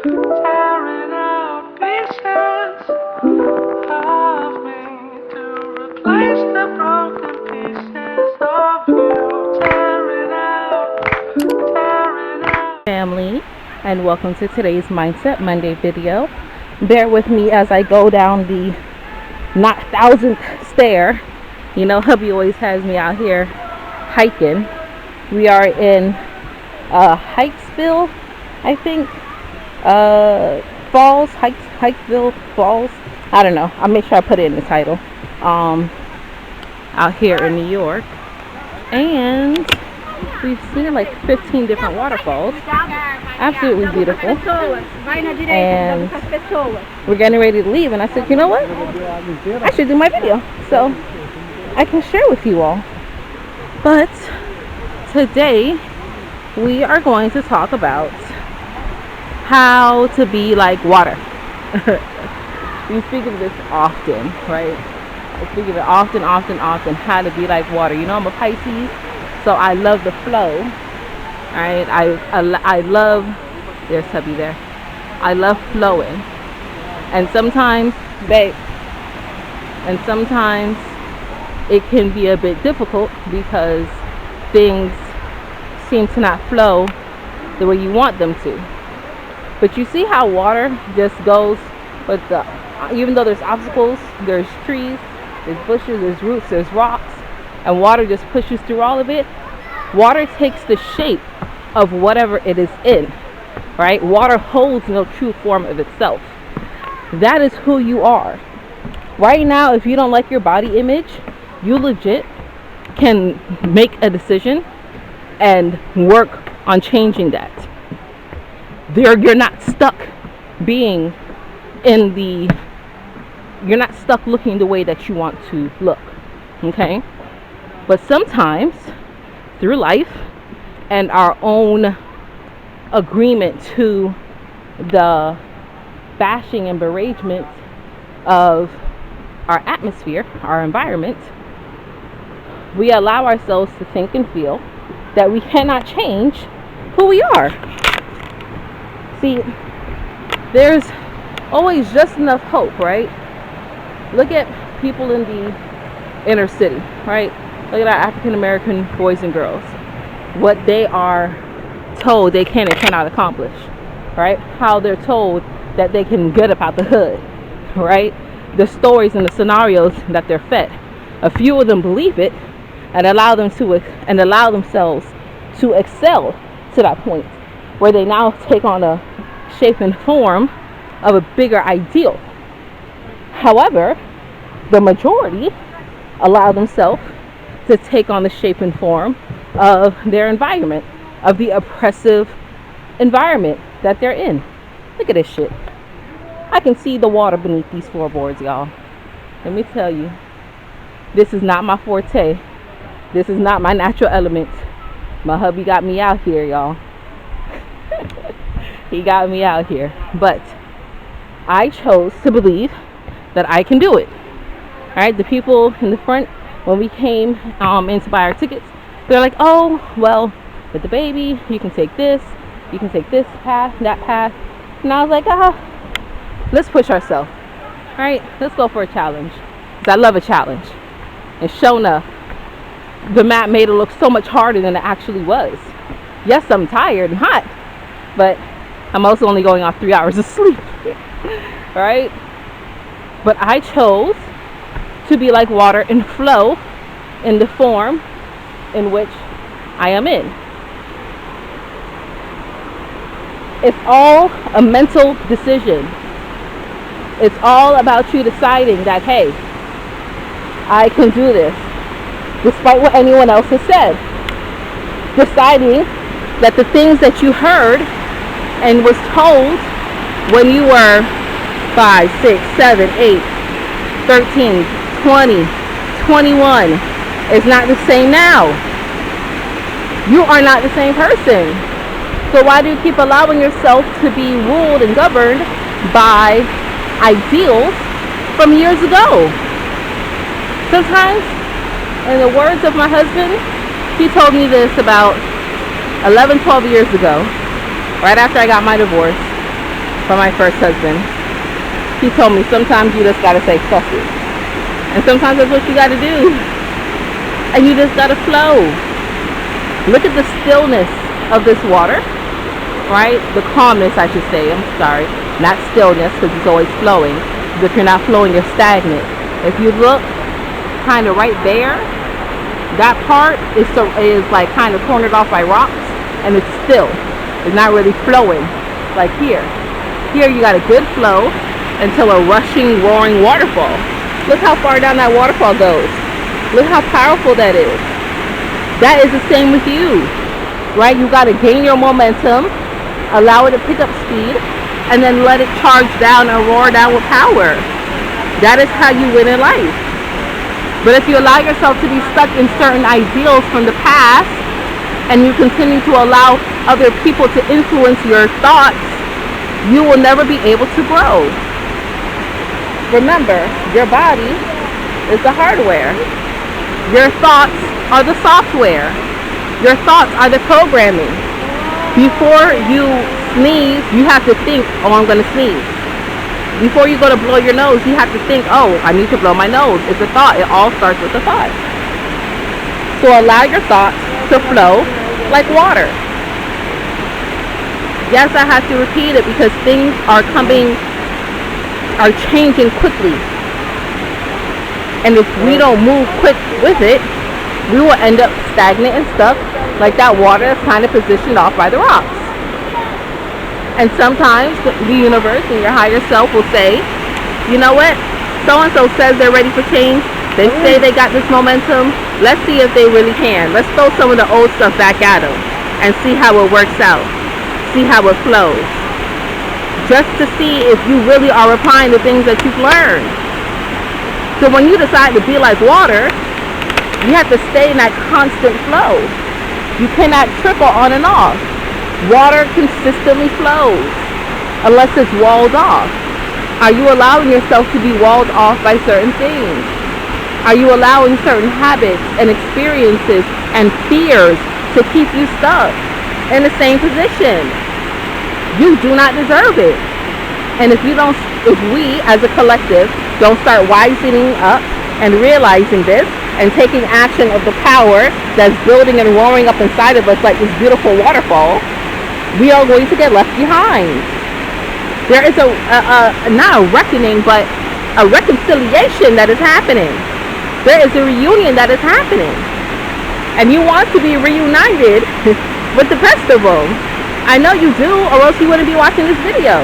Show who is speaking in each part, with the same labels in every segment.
Speaker 1: tearing out pieces of me to replace the broken pieces of you. Tearing out.
Speaker 2: Family, and welcome to today's Mindset Monday video. Bear with me as I go down the not thousandth stair. You know, hubby always has me out here hiking. We are in Hikesville, I think. Falls, Hikesville Falls. I don't know. I'll make sure I put it in the title. Out here in New York, and we've seen like 15 different waterfalls. Absolutely beautiful. And we're getting ready to leave, and I said, you know what? I should do my video so I can share with you all. But today we are going to talk about how to be like water. We speak of this often, right? I speak of it often, how to be like water. You know, I'm a Pisces, so I love the flow. Right? I love, there's hubby there. I love flowing. And sometimes, babe, it can be a bit difficult because things seem to not flow the way you want them to. But you see how water just goes with even though there's obstacles, there's trees, there's bushes, there's roots, there's rocks, and water just pushes through all of it. Water takes the shape of whatever it is in, right? Water holds no true form of itself. That is who you are. Right now, if you don't like your body image, you legit can make a decision and work on changing that. You're not stuck being you're not stuck looking the way that you want to look, okay? But sometimes through life and our own agreement to the bashing and beragement of our atmosphere, our environment, we allow ourselves to think and feel that we cannot change who we are. See, there's always just enough hope, right? Look at people in the inner city, right? Look at our African American boys and girls. What they are told they can and cannot accomplish, right? How they're told that they can get up out the hood, right? The stories and the scenarios that they're fed. A few of them believe it and allow themselves to excel to that point where they now take on a shape and form of a bigger ideal. However, the majority allow themselves to take on the shape and form of their environment, of the oppressive environment that they're in. Look at this shit. I can see the water beneath these floorboards, y'all. Let me tell you, this is not my forte. This is not my natural element. My hubby got me out here, y'all. He got me out here. But I chose to believe that I can do it. All right, the people in the front, when we came in to buy our tickets, they're like, oh, well, with the baby, you can take this path, that path. And I was like, let's push ourselves. All right, let's go for a challenge. Because I love a challenge. And sure enough, the map made it look so much harder than it actually was. Yes, I'm tired and hot, but I'm also only going off 3 hours of sleep. Right? But I chose to be like water and flow in the form in which I am in. It's all a mental decision. It's all about you deciding that, hey, I can do this, despite what anyone else has said. Deciding that the things that you heard and was told when you were 5, 6, 7, 8, 13, 20, 21 is not the same now. You are not the same person. So why do you keep allowing yourself to be ruled and governed by ideals from years ago? Sometimes, in the words of my husband, he told me this about 11, 12 years ago, right after I got my divorce. from my first husband. He told me sometimes you just gotta say fuck it. And sometimes that's what you gotta do. And you just gotta flow. Look at the stillness of this water, right? The calmness, I should say. I'm sorry. Not stillness, because it's always flowing. Because if you're not flowing, you're stagnant. If you look kind of right there, that part is like kind of cornered off by rocks, and it's still. It's not really flowing like here. Here you got a good flow until a rushing, roaring waterfall. Look how far down that waterfall goes. Look how powerful that is. That is the same with you, right? You got to gain your momentum, allow it to pick up speed, and then let it charge down and roar down with power. That is how you win in life. But if you allow yourself to be stuck in certain ideals from the past, and you continue to allow other people to influence your thoughts, you will never be able to grow. Remember, your body is the hardware. Your thoughts are the software. Your thoughts are the programming. Before you sneeze, you have to think, oh, I'm going to sneeze. Before you go to blow your nose, you have to think, oh, I need to blow my nose. It's a thought. It all starts with a thought. So allow your thoughts to flow like water. Yes, I have to repeat it because things are changing quickly. And if we don't move quick with it, we will end up stagnant and stuck like that water that's kind of positioned off by the rocks. And sometimes the universe and your higher self will say, you know what, so-and-so says they're ready for change. They say they got this momentum. Let's see if they really can. Let's throw some of the old stuff back at them and see how it works out. See how it flows. Just to see if you really are applying the things that you've learned. So when you decide to be like water, you have to stay in that constant flow. You cannot trickle on and off. Water consistently flows unless it's walled off. Are you allowing yourself to be walled off by certain things? Are you allowing certain habits and experiences and fears to keep you stuck in the same position? You do not deserve it. And if we as a collective don't start wisening up and realizing this and taking action of the power that's building and roaring up inside of us like this beautiful waterfall, we are going to get left behind. There is not a reckoning, but a reconciliation that is happening. There is a reunion that is happening. And you want to be reunited with the best of them. I know you do, or else you wouldn't be watching this video.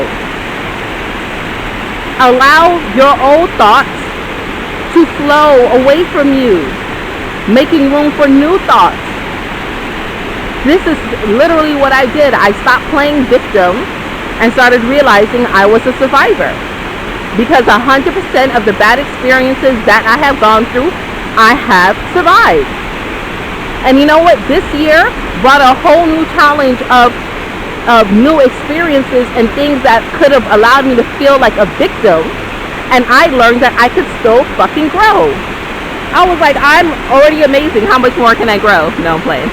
Speaker 2: Allow your old thoughts to flow away from you, making room for new thoughts. This is literally what I did. I stopped playing victim and started realizing I was a survivor. Because 100% of the bad experiences that I have gone through, I have survived. And you know what? This year brought a whole new challenge of new experiences and things that could have allowed me to feel like a victim. And I learned that I could still fucking grow. I was like, I'm already amazing. How much more can I grow? No, I'm playing.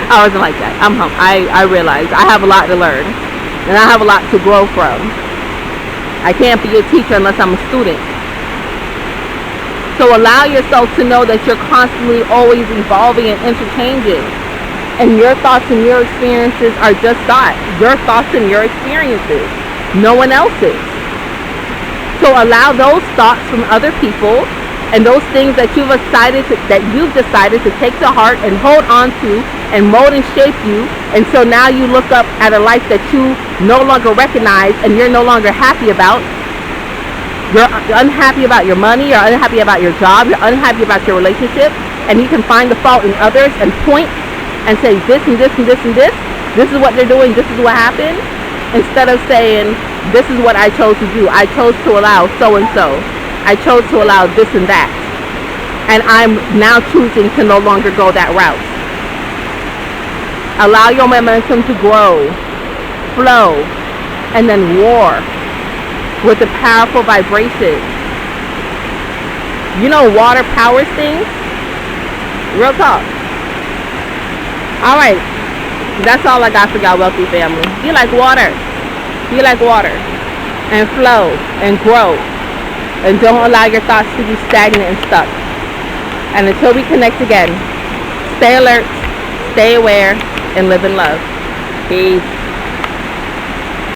Speaker 2: I wasn't like that. I realized I have a lot to learn. And I have a lot to grow from. I can't be a teacher unless I'm a student. So allow yourself to know that you're constantly always evolving and interchanging. And your thoughts and your experiences are just that. Your thoughts and your experiences. No one else's. So allow those thoughts from other people and those things that you've decided to take to heart and hold on to and mold and shape you until now you look up at a life that you no longer recognize and you're no longer happy about. You're unhappy about your money, you're unhappy about your job, you're unhappy about your relationship, and you can find the fault in others and point and say this and this and this and this. This is what they're doing, this is what happened. Instead of saying, this is what I chose to do. I chose to allow so and so. I chose to allow this and that. And I'm now choosing to no longer go that route. Allow your momentum to grow, flow, and then roar with the powerful vibrations. You know water powers things? Real talk. Alright. That's all I got for y'all wealthy family. Be like water. Be like water and flow and grow. And don't allow your thoughts to be stagnant and stuck. And until we connect again, stay alert, stay aware, and live in love. Peace.